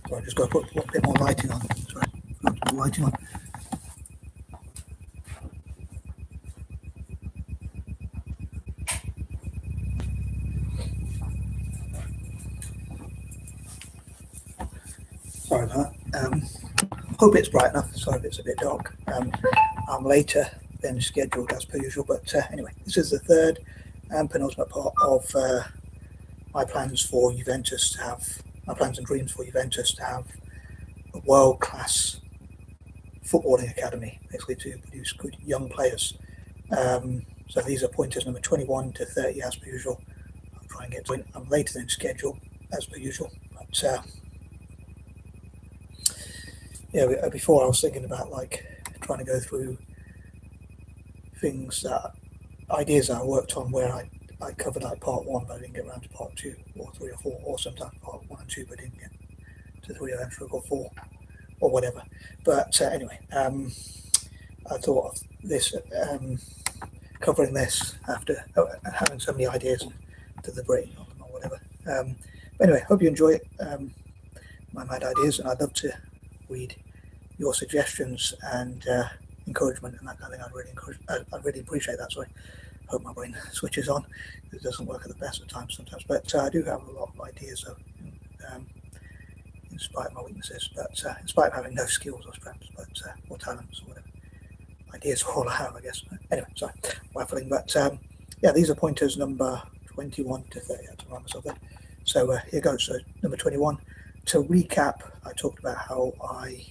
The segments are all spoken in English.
So I'm just going to put a bit more lighting on. Sorry, put more lighting on. Sorry about that. Hope it's bright enough. Sorry if it's a bit dark. I'm later than scheduled as per usual, but anyway, this is the third and penultimate part of my plans for Juventus to have, my plans and dreams for Juventus to have a world-class footballing academy, basically to produce good young players. So these are pointers number 21 to 30 as per usual. I'll try and get to it. I'm later than scheduled as per usual, but yeah, before I was thinking about like trying to go through things that, ideas that I worked on where I covered like part 1 but I didn't get around to part 2 or 3 or 4, or sometimes part 1 and 2 but didn't get to 3 or 4 or whatever. But anyway, I thought of this, covering this after having so many ideas and deliberating on them or whatever. But anyway, hope you enjoy it, my mad ideas, and I'd love to read your suggestions and encouragement and that kind of thing. I'd really appreciate that. Sorry, hope my brain switches on. It doesn't work at the best of times sometimes, but I do have a lot of ideas, so in spite of my weaknesses, but in spite of having no skills or strengths, but or talents or whatever. Ideas are all I have, I guess. Anyway, sorry, waffling. But yeah, these are pointers number 21 to 30. I have to remind myself there. So here goes. So number 21. To recap, I talked about how I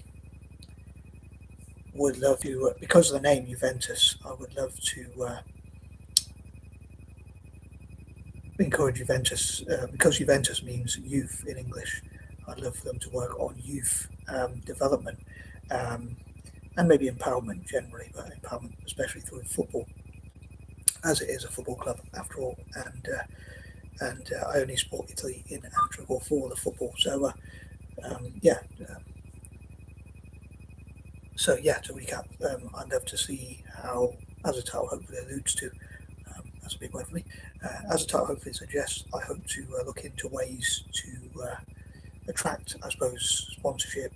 would love to, because of the name Juventus, I would love to encourage Juventus, because Juventus means youth in English. I'd love for them to work on youth development and maybe empowerment generally, but empowerment especially through football, as it is a football club after all. And I only support Italy in and for the football. So yeah. So yeah, to recap, I'd love to see how, as the title hopefully alludes to, that's a big word for me, as the title hopefully suggests, I hope to look into ways to attract, I suppose, sponsorship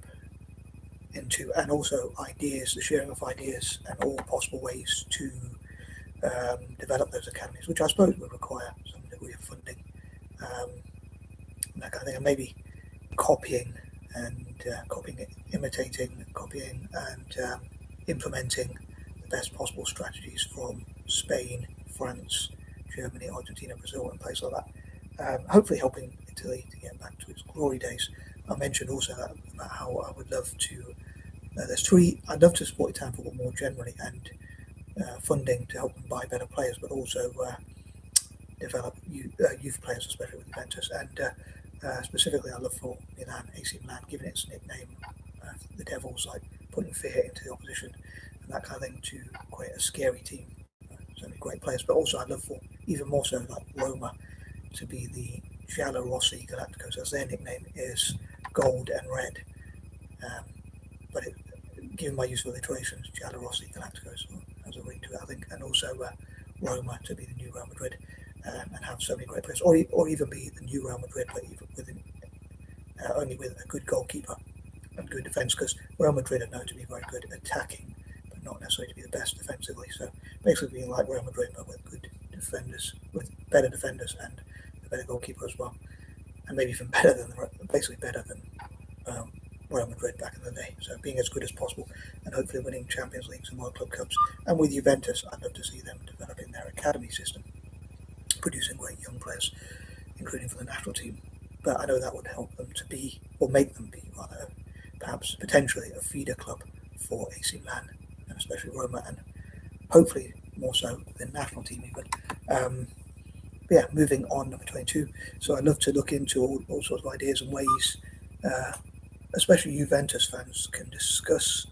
into, and also ideas, the sharing of ideas and all possible ways to develop those academies, which I suppose would require some degree of funding, that kind of thing, and maybe copying and imitating, copying and implementing the best possible strategies from Spain, France, Germany, Argentina, Brazil, and places like that. Hopefully helping Italy to get back to its glory days. I mentioned also that about how I would love to, I'd love to support Italian football more generally, and funding to help them buy better players, but also develop youth players, especially with Juventus, and specifically I love for Milan, AC Milan, giving its nickname, the Devils, like putting fear into the opposition and that kind of thing to create a scary team. Certainly great players, but also I'd love for, even more so, like Roma to be the Giallorossi Galacticos, as their nickname is gold and red. But given my use of alliterations, Giallorossi Galacticos has a ring to it, I think, and also Roma to be the new Real Madrid, and have so many great players, or even be the new Real Madrid, but even only with a good goalkeeper and good defence, because Real Madrid are known to be very good at attacking, but not necessarily to be the best defensively. So basically being like Real Madrid, but with good defenders, with better defenders and a better goalkeeper as well, and maybe even better than Real Madrid back in the day. So being as good as possible, and hopefully winning Champions Leagues and World Club Cups. And with Juventus, I'd love to see them developing their academy system, producing great young players, including for the national team. But I know that would help them to be, or make them be rather, perhaps potentially a feeder club for AC Milan, and especially Roma, and hopefully more so the national team even. Yeah, moving on, number 22. So I'd love to look into all sorts of ideas and ways, especially Juventus fans can discuss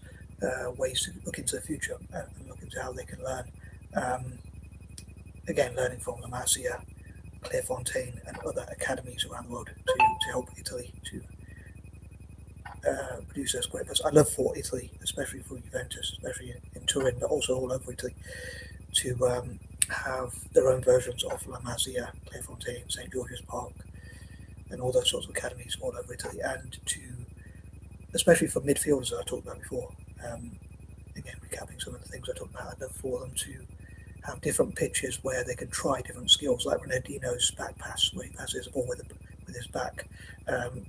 ways to look into the future and look into how they can learn. Again, learning from La Masia, Clairefontaine, and other academies around the world to help Italy to produce those great players. I'd love for Italy, especially for Juventus, especially in Turin, but also all over Italy, to have their own versions of La Masia, Clairefontaine, St George's Park, and all those sorts of academies all over Italy, and to especially for midfielders that I talked about before. Again, recapping some of the things I talked about, I'd love for them to have different pitches where they can try different skills, like Ronaldinho's back pass, where he passes the ball with his back,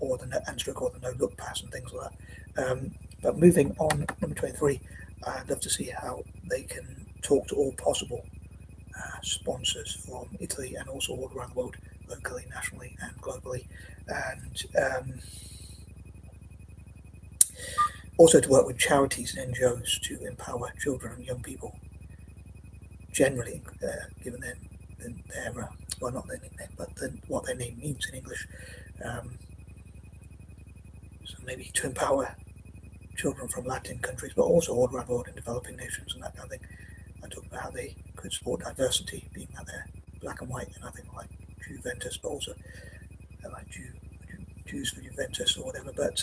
or the hand stroke or the no look pass and things like that. But moving on, number 23, I'd love to see how they can talk to all possible sponsors from Italy and also all around the world, locally, nationally, and globally, and also to work with charities and NGOs to empower children and young people generally, given their well, not their nickname, but what their name means in English. So maybe to empower children from Latin countries, but also all around the world in developing nations and that kind of thing. I talked about how they could support diversity, being that they're black and white, and I think like Juventus, but also like Jews for Juventus or whatever, but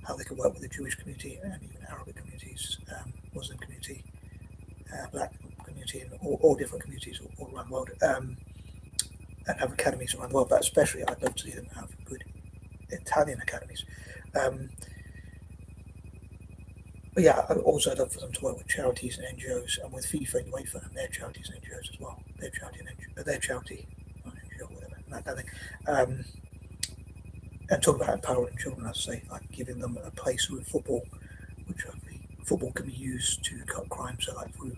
how they could work with the Jewish community and even Arabic communities, Muslim community, black community, and all different communities all around the world, and have academies around the world. But especially, I'd love to see them have good Italian academies. But yeah, I'd also love for them to work with charities and NGOs, and with FIFA and UEFA and their charities and NGOs as well. Their charity, not NGO, whatever, and that kind of thing. And talk about empowering children, as I say, like giving them a place with football, which hopefully football can be used to cut crime, so like through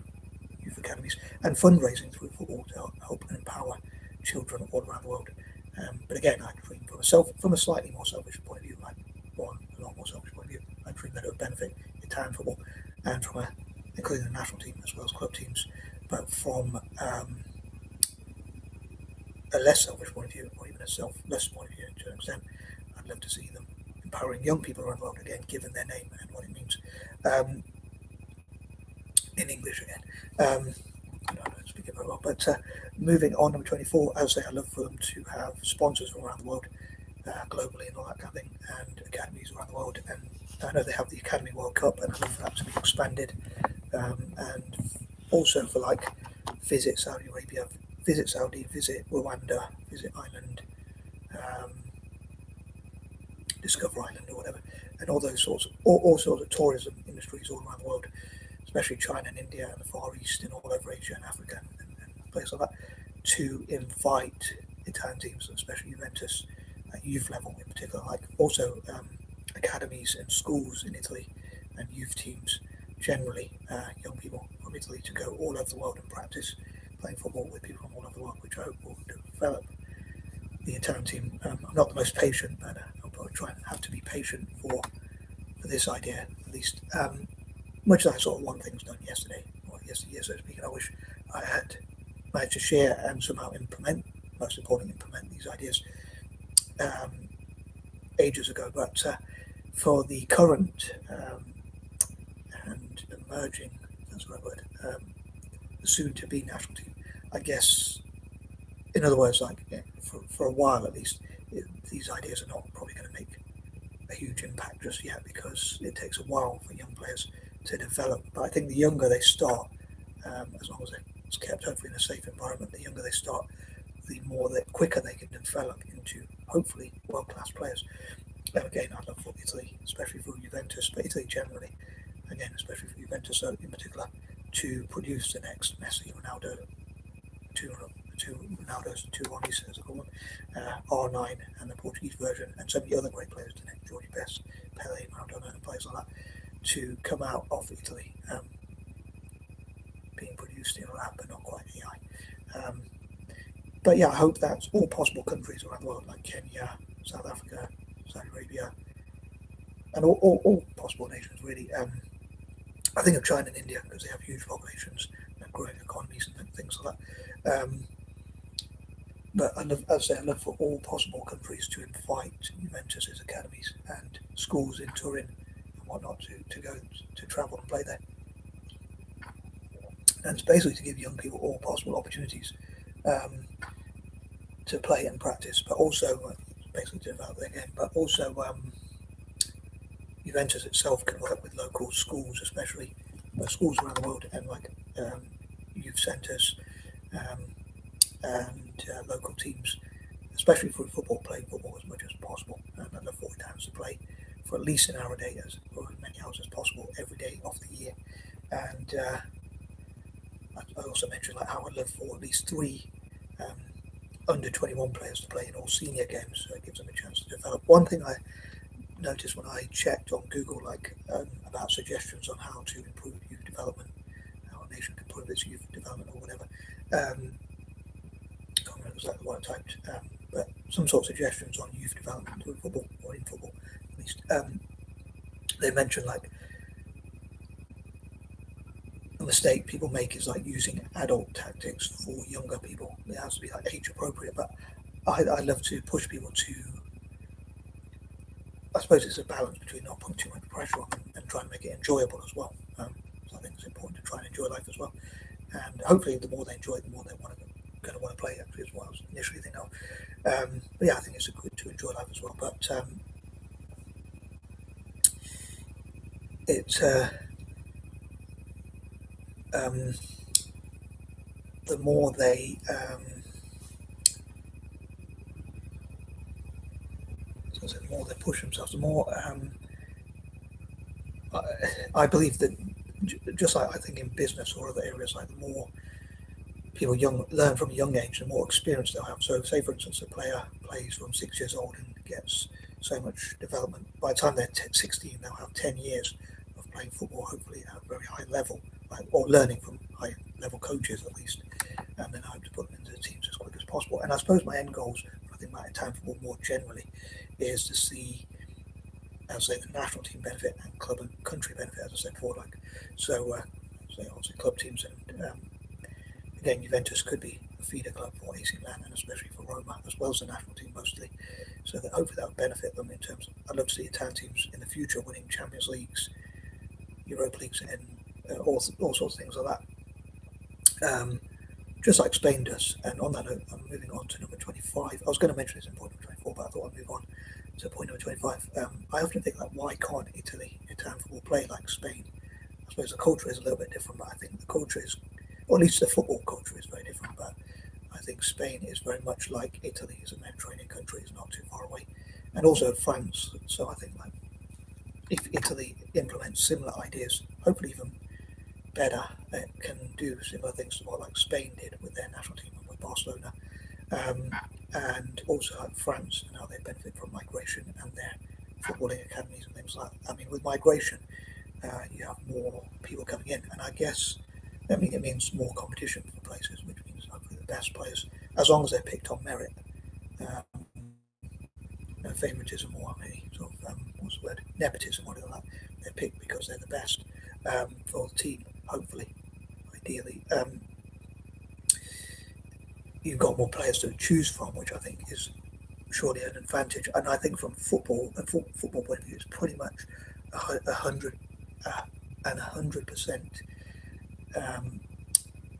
youth academies, and fundraising through football to help and empower children all around the world. But again, I dream from a slightly more selfish point of view, like a lot more selfish point of view, I dream that it would benefit Italian football, and including the national team as well as club teams, but from a less selfish point of view, or even a selfless point of view to an extent, I'd love to see them empowering young people around the world again, given their name and what it means. In English again. I don't speak it very well, but moving on, number 24, as I say, I'd love for them to have sponsors from around the world, globally and all that kind of thing, and academies around the world. And I know they have the Academy World Cup, and I'd love for that to be expanded. And also for like visit Saudi Arabia, visit Saudi, visit Rwanda, visit Ireland, Discover Island or whatever, and all those sorts of tourism industries all around the world, especially China and India and the Far East and all over Asia and Africa and places like that, to invite Italian teams, especially Juventus, at youth level in particular, like also academies and schools in Italy and youth teams generally, young people from Italy to go all over the world and practice playing football with people from all over the world, which I hope will develop the Italian team. I'm not the most patient, but I'll probably try and have to be patient for this idea, at least. Much as I saw one thing was done yesterday, or yesteryear, so to speak, and I wish I had managed to share and somehow implement, most importantly, implement these ideas ages ago. But for the current and emerging, that's the right word, soon-to-be national team, I guess, in other words, like for a while at least, these ideas are not probably going to make a huge impact just yet, because it takes a while for young players to develop. But I think the younger they start, as long as it's kept hopefully in a safe environment, the younger they start, the quicker they can develop into hopefully world-class players. And again, I'd love for Italy, especially for Juventus, but Italy generally, again, especially for Juventus in particular, to produce the next Messi, Ronaldo, two Ronaldos and two Ronnies, as I call them, R9 and the Portuguese version, and so many other great players today, George Best, Pele, Maradona, and players like that, to come out of Italy, being produced in a lab, but not quite AI. But yeah, I hope that all possible countries around the world, like Kenya, South Africa, Saudi Arabia, and all possible nations really. I think of China and India because they have huge populations and growing economies and things like that. But as I say, I love for all possible countries to invite Juventus's academies and schools in Turin and whatnot to go to travel and play there. And it's basically to give young people all possible opportunities to play and practice, but also basically to develop their game. But also Juventus itself can work with local schools, especially schools around the world, and like youth centres and local teams, especially for football, playing football as much as possible. I'd love for Italians to play for at least an hour a day, or as many hours as possible every day of the year. And I also mentioned like how I'd love for at least 3 under 21 players to play in all senior games, so it gives them a chance to develop. One thing I noticed when I checked on Google, about suggestions on how to improve youth development, how a nation can improve its youth development or whatever. I can't remember exactly what I typed, but some sort of suggestions on youth development through football, or in football at least. They mentioned like a mistake people make is like using adult tactics for younger people. It has to be like age appropriate, but I love to push people to. I suppose it's a balance between not putting too much pressure on them and trying to make it enjoyable as well. So I think it's important to try and enjoy life as well. And hopefully, the more they enjoy it, the more they're going to want to play. Actually, as well, I was initially thinking of. But yeah, I think it's good to enjoy life as well. But it's the more they the more they push themselves, the more I believe that, just like I think in business or other areas, like the more people learn from a young age, the more experience they'll have. So say for instance a player plays from 6 years old and gets so much development. By the time they're 16, they'll have 10 years of playing football, hopefully at a very high level, or learning from high level coaches at least, and then I hope to put them into the teams as quick as possible. And I suppose my end goals, I think about Italian football more generally, is to see, as I say, the national team benefit and club and country benefit, as I said before. So obviously club teams, and again, Juventus could be a feeder club for AC Milan and especially for Roma, as well as the national team mostly. So that hopefully that would benefit them in terms of, I'd love to see Italian teams in the future winning Champions Leagues, Europa Leagues, and all sorts of things like that. Just like Spain does. And on that note, I'm moving on to number 25. I was going to mention this in point number 24, but I thought I'd move on to point number 25. I often think that why can't Italian football play like Spain? I suppose the culture is a little bit different, but I think the culture is, or at least the football culture is very different. But I think Spain is very much like Italy. It's a Mediterranean country, it's not too far away, and also France. So I think like if Italy implements similar ideas, hopefully even better, it can do similar things to what like Spain did with their national team and with Barcelona, and also like France and how they benefit from migration and their footballing academies and things like that. I mean, with migration, you have more people coming in, and I guess it means more competition for places, which means hopefully the best players, as long as they're picked on merit, no favoritism or any sort of what's the word, nepotism or anything like that. They're picked because they're the best for the team. Hopefully, ideally, you've got more players to choose from, which I think is surely an advantage. And I think from football point of view, it's pretty much 100%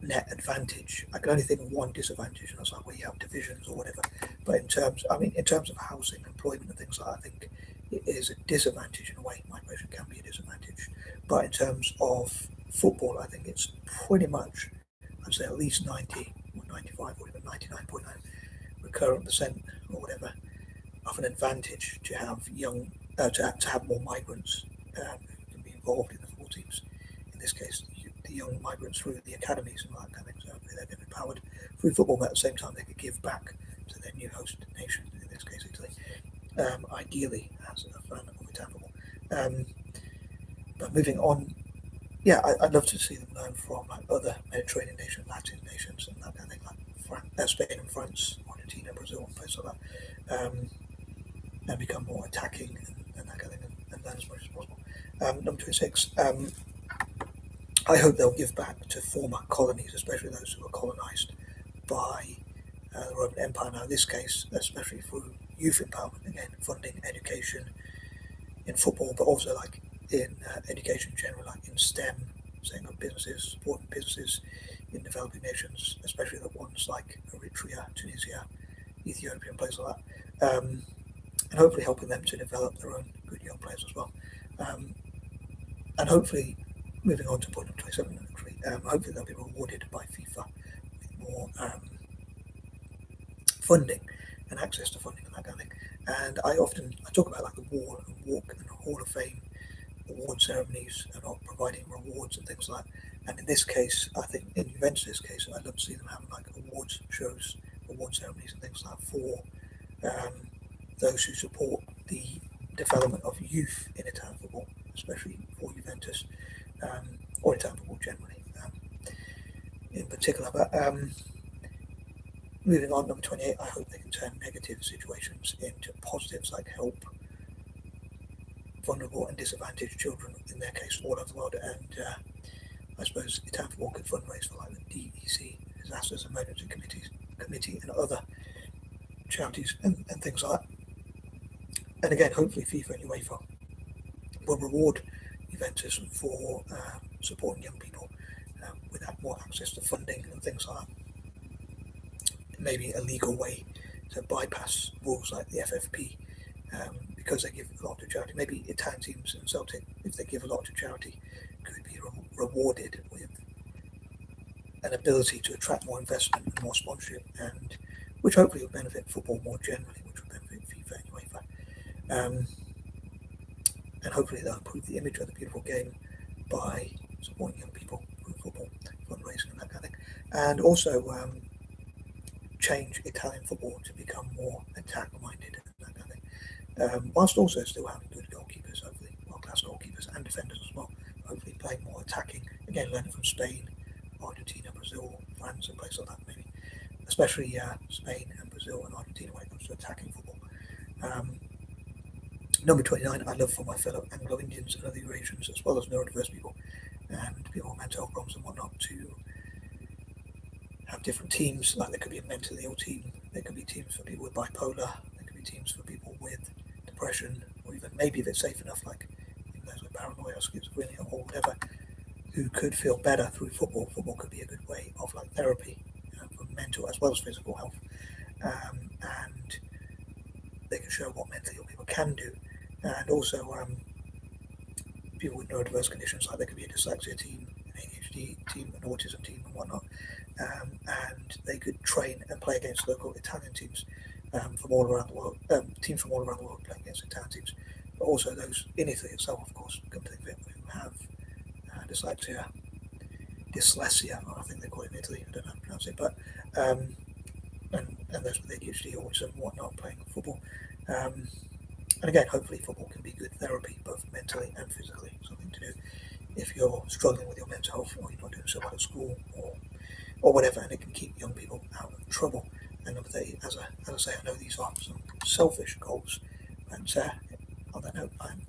net advantage. I can only think of one disadvantage, and that's like where you have divisions or whatever. But in terms of housing, employment, and things like that, I think it is a disadvantage in a way. Migration can be a disadvantage, but in terms of football, I think it's pretty much, I'd say at least 90 or 95 or even 99.9 recurrent percent or whatever of an advantage to have to have more migrants who can be involved in the football teams. In this case, the young migrants through the academies and that kind of thing. So they're getting empowered through football, but at the same time they could give back to their new host nation, in this case Italy. Ideally, as a fan of Italian football. But moving on, yeah, I'd love to see them learn from like other Mediterranean nations, Latin nations, and that kind of thing, like Spain and France, Argentina, Brazil, and places like that, and become more attacking and that kind of thing, and learn as much as possible. Number 26. I hope they'll give back to former colonies, especially those who were colonised by the Roman Empire. Now, in this case, especially through youth empowerment, again, funding education in football, but also like in education in general, like in STEM, setting up businesses, supporting businesses in developing nations, especially the ones like Eritrea, Tunisia, Ethiopia, and places like that, and hopefully helping them to develop their own good young players as well. And hopefully, moving on to point number 27, actually, hopefully they'll be rewarded by FIFA with more funding and access to funding and that kind of thing. And I talk about like the walk and Hall of Fame award ceremonies and not providing rewards and things like that. And in this case, I think in Juventus' case, I'd love to see them having like awards shows, award ceremonies and things like that for um, those who support the development of youth in Italian football, especially for Juventus, or Italian football generally, in particular. But moving on, number 28, I hope they can turn negative situations into positives, like help vulnerable and disadvantaged children, in their case, all over the world. And I suppose Italian football could fundraise for like the DEC, Disasters and Emergency Committee, and other charities and things like that. And again, hopefully FIFA and UEFA will reward Juventus for supporting young people with more access to funding and things like that. Maybe a legal way to bypass rules like the FFP, because they give a lot to charity. Maybe Italian teams and Celtic, if they give a lot to charity, could be rewarded with an ability to attract more investment and more sponsorship, and which hopefully will benefit football more generally, which will benefit FIFA and UEFA. And hopefully they'll improve the image of the beautiful game by supporting young people through football, fundraising and that kind of thing. And also change Italian football to become more attack-minded and that kind of thing. Whilst also still having good goalkeepers, hopefully world-class goalkeepers and defenders as well. Hopefully playing more attacking. Again, learning from Spain, Argentina, Brazil, France, and places like that maybe. Especially Spain and Brazil and Argentina when it comes to attacking football. Number 29, I love for my fellow Anglo-Indians and other Eurasians, as well as neurodiverse people and people with mental health problems and whatnot, to have different teams. Like there could be a mentally ill team, there could be teams for people with bipolar, there could be teams for people with depression, or even maybe if it's safe enough, like those with paranoia, schizophrenia, or whatever, who could feel better through football. Football could be a good way of like therapy for mental as well as physical health, and they can show what mentally ill people can do. And also people with neurodiverse conditions, like there could be a dyslexia team, an ADHD team, an autism team, and whatnot, and they could train and play against local Italian teams from all around the world, teams from all around the world playing against Italian teams, but also those in Italy itself, of course, come to think of it, who have dyslexia, I think they call it in Italy, I don't know how to pronounce it, but and those with ADHD, autism, and whatnot, playing football. And again, hopefully football can be good therapy, both mentally and physically, something to do if you're struggling with your mental health, or you're not doing so well at school, or whatever, and it can keep young people out of trouble. And number 30, as I say, I know these are some selfish goals, and on that note, I'm